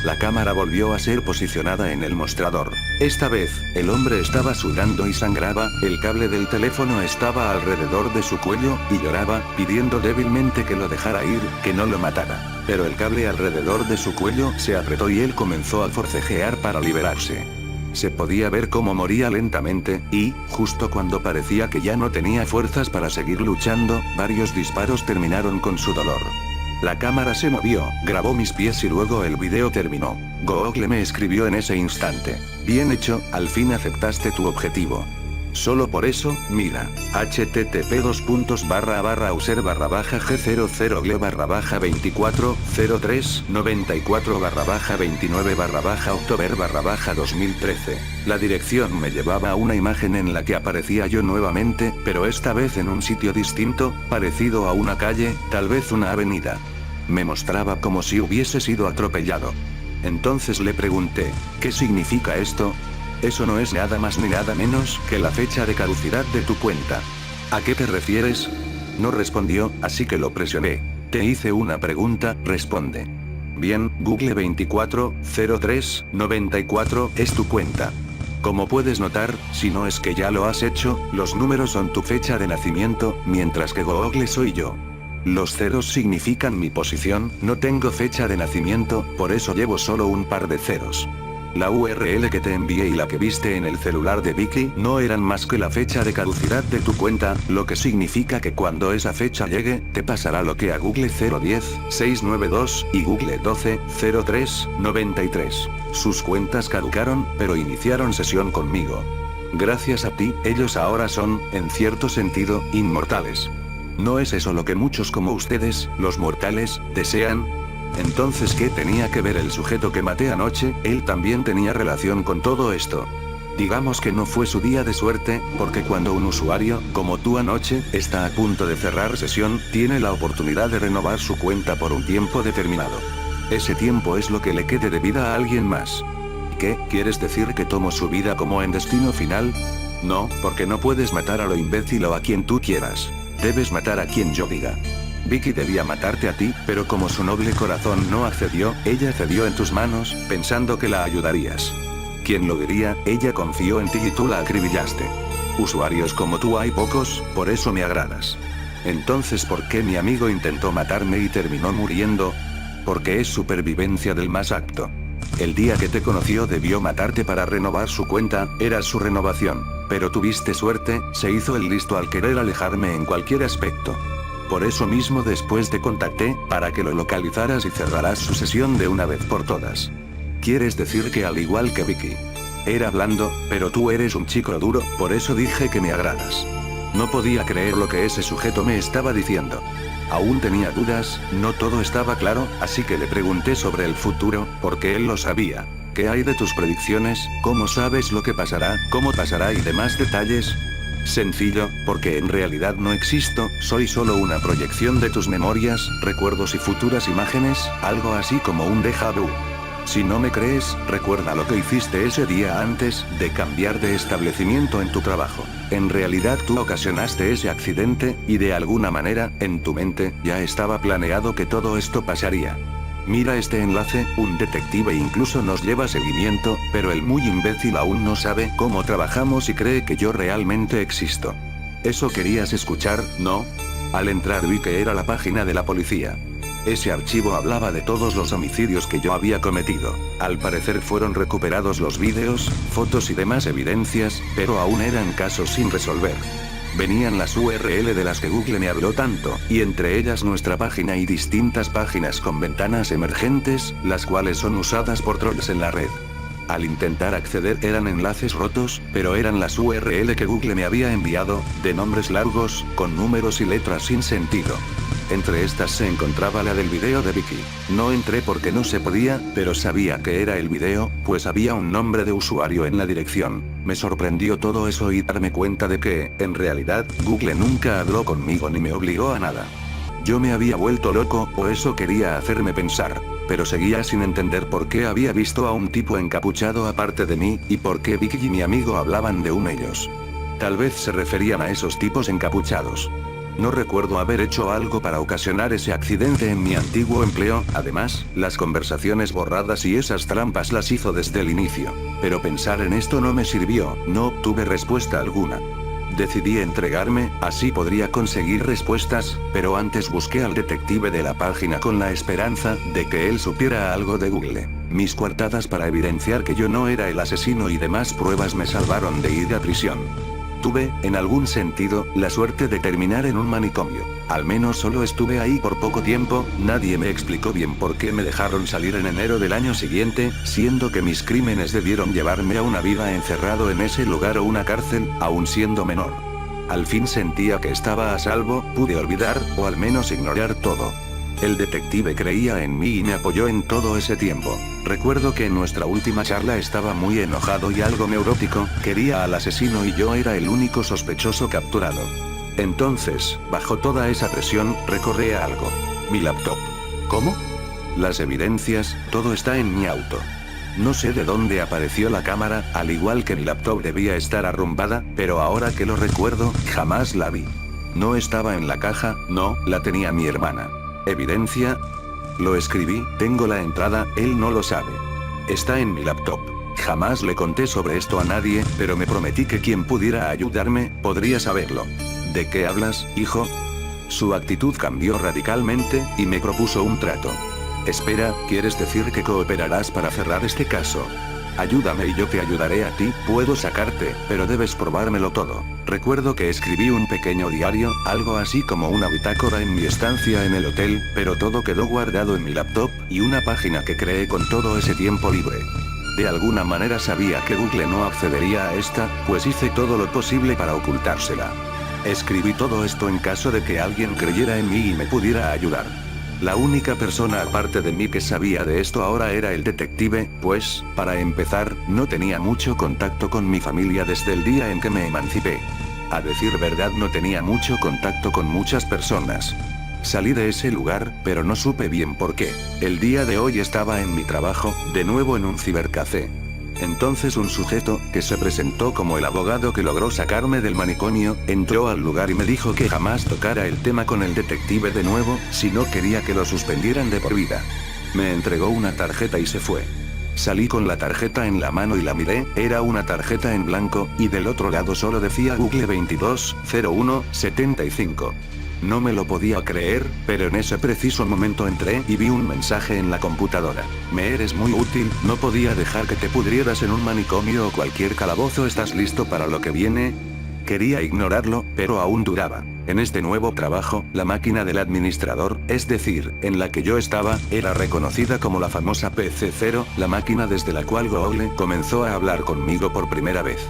La cámara volvió a ser posicionada en el mostrador. Esta vez, el hombre estaba sudando y sangraba, el cable del teléfono estaba alrededor de su cuello, y lloraba, pidiendo débilmente que lo dejara ir, que no lo matara. Pero el cable alrededor de su cuello se apretó y él comenzó a forcejear para liberarse. Se podía ver cómo moría lentamente, y, justo cuando parecía que ya no tenía fuerzas para seguir luchando, varios disparos terminaron con su dolor. La cámara se movió, grabó mis pies y luego el video terminó. Google me escribió en ese instante. Bien hecho, al fin aceptaste tu objetivo. Solo por eso, mira, http://user/G00-24-03-94/29/october/2013. La dirección me llevaba a una imagen en la que aparecía yo nuevamente, pero esta vez en un sitio distinto, parecido a una calle, tal vez una avenida. Me mostraba como si hubiese sido atropellado. Entonces le pregunté, ¿qué significa esto? Eso no es nada más ni nada menos que la fecha de caducidad de tu cuenta. ¿A qué te refieres? No respondió, así que lo presioné. Te hice una pregunta, responde. Bien, Google 240394 es tu cuenta. Como puedes notar, si no es que ya lo has hecho, los números son tu fecha de nacimiento, mientras que Google soy yo. Los ceros significan mi posición, no tengo fecha de nacimiento, por eso llevo solo un par de ceros. La URL que te envié y la que viste en el celular de Vicky no eran más que la fecha de caducidad de tu cuenta, lo que significa que cuando esa fecha llegue, te pasará lo que a Google 010-692 y Google 12-03-93. Sus cuentas caducaron, pero iniciaron sesión conmigo. Gracias a ti, ellos ahora son, en cierto sentido, inmortales. ¿No es eso lo que muchos como ustedes, los mortales, desean? Entonces, ¿qué tenía que ver el sujeto que maté anoche? Él también tenía relación con todo esto. Digamos que no fue su día de suerte, porque cuando un usuario, como tú anoche, está a punto de cerrar sesión, tiene la oportunidad de renovar su cuenta por un tiempo determinado. Ese tiempo es lo que le quede de vida a alguien más. ¿Qué? ¿Quieres decir que tomo su vida como en destino final? No, porque no puedes matar a lo imbécil o a quien tú quieras. Debes matar a quien yo diga. Vicky debía matarte a ti, pero como su noble corazón no accedió, ella cedió en tus manos, pensando que la ayudarías. ¿Quién lo diría? Ella confió en ti y tú la acribillaste. Usuarios como tú hay pocos, por eso me agradas. Entonces, ¿por qué mi amigo intentó matarme y terminó muriendo? Porque es supervivencia del más apto. El día que te conoció debió matarte para renovar su cuenta, era su renovación. Pero tuviste suerte, se hizo el listo al querer alejarme en cualquier aspecto. Por eso mismo después te contacté, para que lo localizaras y cerraras su sesión de una vez por todas. ¿Quieres decir que al igual que Vicky? Era blando, pero tú eres un chico duro, por eso dije que me agradas. No podía creer lo que ese sujeto me estaba diciendo. Aún tenía dudas, no todo estaba claro, así que le pregunté sobre el futuro, porque él lo sabía. ¿Qué hay de tus predicciones? ¿Cómo sabes lo que pasará? ¿Cómo pasará y demás detalles? Sencillo, porque en realidad no existo, soy solo una proyección de tus memorias, recuerdos y futuras imágenes, algo así como un déjà vu. Si no me crees, recuerda lo que hiciste ese día antes de cambiar de establecimiento en tu trabajo. En realidad tú ocasionaste ese accidente, y de alguna manera, en tu mente, ya estaba planeado que todo esto pasaría. Mira este enlace, un detective incluso nos lleva seguimiento, pero el muy imbécil aún no sabe cómo trabajamos y cree que yo realmente existo. ¿Eso querías escuchar, no? Al entrar vi que era la página de la policía. Ese archivo hablaba de todos los homicidios que yo había cometido. Al parecer fueron recuperados los vídeos, fotos y demás evidencias, pero aún eran casos sin resolver. Venían las URL de las que Google me habló tanto, y entre ellas nuestra página y distintas páginas con ventanas emergentes, las cuales son usadas por trolls en la red. Al intentar acceder eran enlaces rotos, pero eran las URL que Google me había enviado, de nombres largos, con números y letras sin sentido. Entre estas se encontraba la del video de Vicky. No entré porque no se podía, pero sabía que era el video, pues había un nombre de usuario en la dirección. Me sorprendió todo eso y darme cuenta de que, en realidad, Google nunca habló conmigo ni me obligó a nada. Yo me había vuelto loco, o eso quería hacerme pensar. Pero seguía sin entender por qué había visto a un tipo encapuchado aparte de mí, y por qué Vicky y mi amigo hablaban de ellos. Tal vez se referían a esos tipos encapuchados. No recuerdo haber hecho algo para ocasionar ese accidente en mi antiguo empleo, además, las conversaciones borradas y esas trampas las hizo desde el inicio. Pero pensar en esto no me sirvió, no obtuve respuesta alguna. Decidí entregarme, así podría conseguir respuestas, pero antes busqué al detective de la página con la esperanza de que él supiera algo de Google. Mis coartadas para evidenciar que yo no era el asesino y demás pruebas me salvaron de ir a prisión. Tuve, en algún sentido, la suerte de terminar en un manicomio. Al menos solo estuve ahí por poco tiempo, nadie me explicó bien por qué me dejaron salir en enero del año siguiente, siendo que mis crímenes debieron llevarme a una vida encerrado en ese lugar o una cárcel, aún siendo menor. Al fin sentía que estaba a salvo, pude olvidar, o al menos ignorar todo. El detective creía en mí y me apoyó en todo ese tiempo. Recuerdo que en nuestra última charla estaba muy enojado y algo neurótico, quería al asesino y yo era el único sospechoso capturado. Entonces, bajo toda esa presión, recordé a algo. Mi laptop. ¿Cómo? Las evidencias, todo está en mi auto. No sé de dónde apareció la cámara, al igual que mi laptop debía estar arrumbada, pero ahora que lo recuerdo, jamás la vi. No estaba en la caja, no, la tenía mi hermana. ¿Evidencia? Lo escribí, tengo la entrada, él no lo sabe. Está en mi laptop. Jamás le conté sobre esto a nadie, pero me prometí que quien pudiera ayudarme, podría saberlo. ¿De qué hablas, hijo? Su actitud cambió radicalmente, y me propuso un trato. Espera, ¿quieres decir que cooperarás para cerrar este caso? Ayúdame y yo te ayudaré a ti, puedo sacarte, pero debes probármelo todo. Recuerdo que escribí un pequeño diario, algo así como una bitácora en mi estancia en el hotel, pero todo quedó guardado en mi laptop, y una página que creé con todo ese tiempo libre. De alguna manera sabía que Google no accedería a esta, pues hice todo lo posible para ocultársela. Escribí todo esto en caso de que alguien creyera en mí y me pudiera ayudar. La única persona aparte de mí que sabía de esto ahora era el detective, pues, para empezar, no tenía mucho contacto con mi familia desde el día en que me emancipé. A decir verdad, no tenía mucho contacto con muchas personas. Salí de ese lugar, pero no supe bien por qué. El día de hoy estaba en mi trabajo, de nuevo en un cibercafé. Entonces un sujeto, que se presentó como el abogado que logró sacarme del manicomio, entró al lugar y me dijo que jamás tocara el tema con el detective de nuevo, si no quería que lo suspendieran de por vida. Me entregó una tarjeta y se fue. Salí con la tarjeta en la mano y la miré, era una tarjeta en blanco, y del otro lado solo decía Google 220175. No me lo podía creer, pero en ese preciso momento entré y vi un mensaje en la computadora. Me eres muy útil, no podía dejar que te pudrieras en un manicomio o cualquier calabozo. ¿Estás listo para lo que viene? Quería ignorarlo, pero aún dudaba. En este nuevo trabajo, la máquina del administrador, es decir, en la que yo estaba, era reconocida como la famosa PC0, la máquina desde la cual Google comenzó a hablar conmigo por primera vez.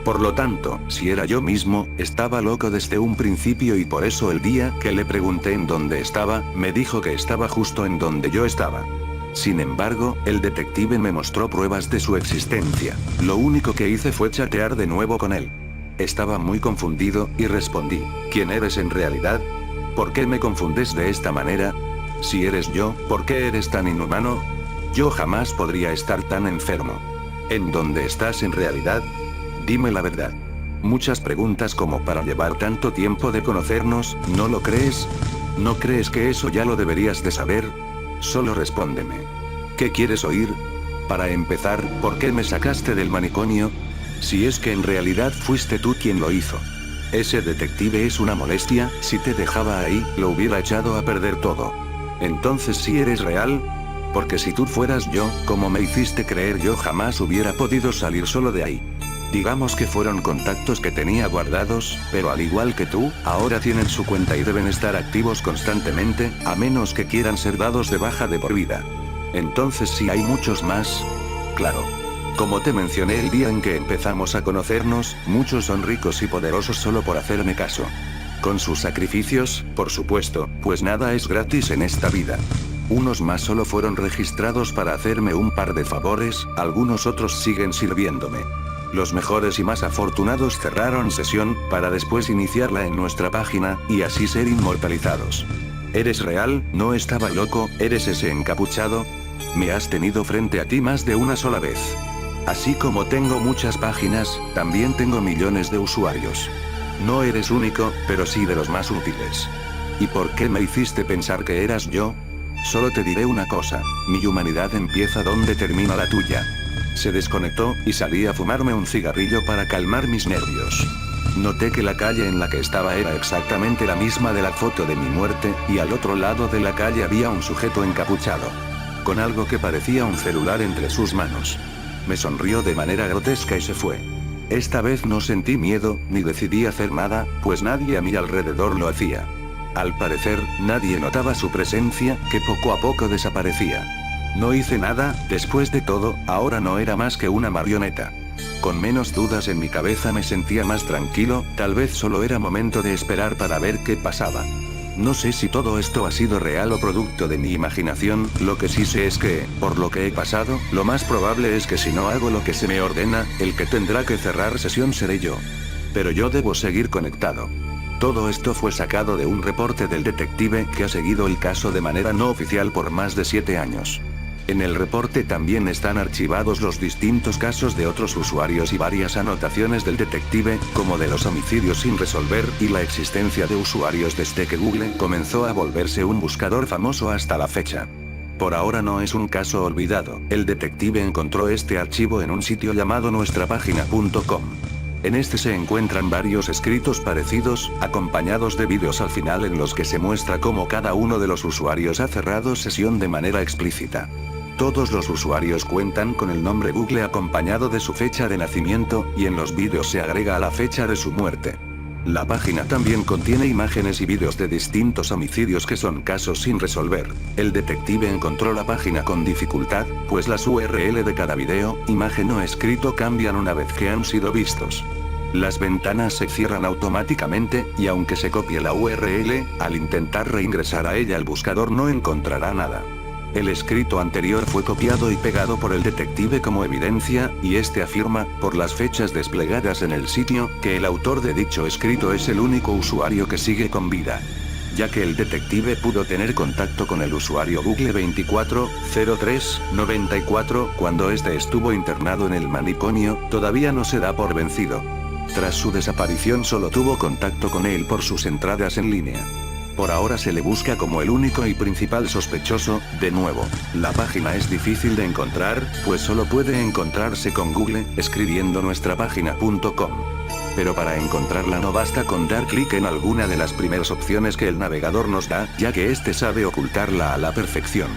Por lo tanto, si era yo mismo, estaba loco desde un principio y por eso el día que le pregunté en dónde estaba, me dijo que estaba justo en donde yo estaba. Sin embargo, el detective me mostró pruebas de su existencia. Lo único que hice fue chatear de nuevo con él. Estaba muy confundido, y respondí, ¿quién eres en realidad? ¿Por qué me confundes de esta manera? Si eres yo, ¿por qué eres tan inhumano? Yo jamás podría estar tan enfermo. ¿En dónde estás en realidad? Dime la verdad. Muchas preguntas como para llevar tanto tiempo de conocernos, ¿no lo crees? ¿No crees que eso ya lo deberías de saber? Solo respóndeme. ¿Qué quieres oír? Para empezar, ¿por qué me sacaste del manicomio? Si es que en realidad fuiste tú quien lo hizo. Ese detective es una molestia, si te dejaba ahí, lo hubiera echado a perder todo. Entonces sí eres real. Porque si tú fueras yo, como me hiciste creer, yo jamás hubiera podido salir solo de ahí. Digamos que fueron contactos que tenía guardados, pero al igual que tú, ahora tienen su cuenta y deben estar activos constantemente, a menos que quieran ser dados de baja de por vida. Entonces sí hay muchos más. Claro. Como te mencioné el día en que empezamos a conocernos, muchos son ricos y poderosos solo por hacerme caso. Con sus sacrificios, por supuesto, pues nada es gratis en esta vida. Unos más solo fueron registrados para hacerme un par de favores, algunos otros siguen sirviéndome. Los mejores y más afortunados cerraron sesión, para después iniciarla en nuestra página, y así ser inmortalizados. ¿Eres real? ¿No estaba loco? ¿Eres ese encapuchado? Me has tenido frente a ti más de una sola vez. Así como tengo muchas páginas, también tengo millones de usuarios. No eres único, pero sí de los más útiles. ¿Y por qué me hiciste pensar que eras yo? Solo te diré una cosa, mi humanidad empieza donde termina la tuya. Se desconectó, y salí a fumarme un cigarrillo para calmar mis nervios. Noté que la calle en la que estaba era exactamente la misma de la foto de mi muerte, y al otro lado de la calle había un sujeto encapuchado. Con algo que parecía un celular entre sus manos. Me sonrió de manera grotesca y se fue. Esta vez no sentí miedo, ni decidí hacer nada, pues nadie a mi alrededor lo hacía. Al parecer, nadie notaba su presencia, que poco a poco desaparecía. No hice nada, después de todo, ahora no era más que una marioneta. Con menos dudas en mi cabeza me sentía más tranquilo, tal vez solo era momento de esperar para ver qué pasaba. No sé si todo esto ha sido real o producto de mi imaginación, lo que sí sé es que, por lo que he pasado, lo más probable es que si no hago lo que se me ordena, el que tendrá que cerrar sesión seré yo. Pero yo debo seguir conectado. Todo esto fue sacado de un reporte del detective que ha seguido el caso de manera no oficial por más de 7 años. En el reporte también están archivados los distintos casos de otros usuarios y varias anotaciones del detective, como de los homicidios sin resolver, y la existencia de usuarios desde que Google comenzó a volverse un buscador famoso hasta la fecha. Por ahora no es un caso olvidado, el detective encontró este archivo en un sitio llamado nuestrapagina.com. En este se encuentran varios escritos parecidos, acompañados de vídeos al final en los que se muestra cómo cada uno de los usuarios ha cerrado sesión de manera explícita. Todos los usuarios cuentan con el nombre Google acompañado de su fecha de nacimiento, y en los vídeos se agrega a la fecha de su muerte. La página también contiene imágenes y vídeos de distintos homicidios que son casos sin resolver. El detective encontró la página con dificultad, pues las URL de cada video, imagen o escrito cambian una vez que han sido vistos. Las ventanas se cierran automáticamente, y aunque se copie la URL, al intentar reingresar a ella el buscador no encontrará nada. El escrito anterior fue copiado y pegado por el detective como evidencia, y este afirma, por las fechas desplegadas en el sitio, que el autor de dicho escrito es el único usuario que sigue con vida. Ya que el detective pudo tener contacto con el usuario Google 240394 cuando este estuvo internado en el manicomio, todavía no se da por vencido. Tras su desaparición solo tuvo contacto con él por sus entradas en línea. Por ahora se le busca como el único y principal sospechoso. De nuevo, la página es difícil de encontrar, pues solo puede encontrarse con Google, escribiendo nuestrapágina.com. Pero para encontrarla no basta con dar clic en alguna de las primeras opciones que el navegador nos da, ya que este sabe ocultarla a la perfección.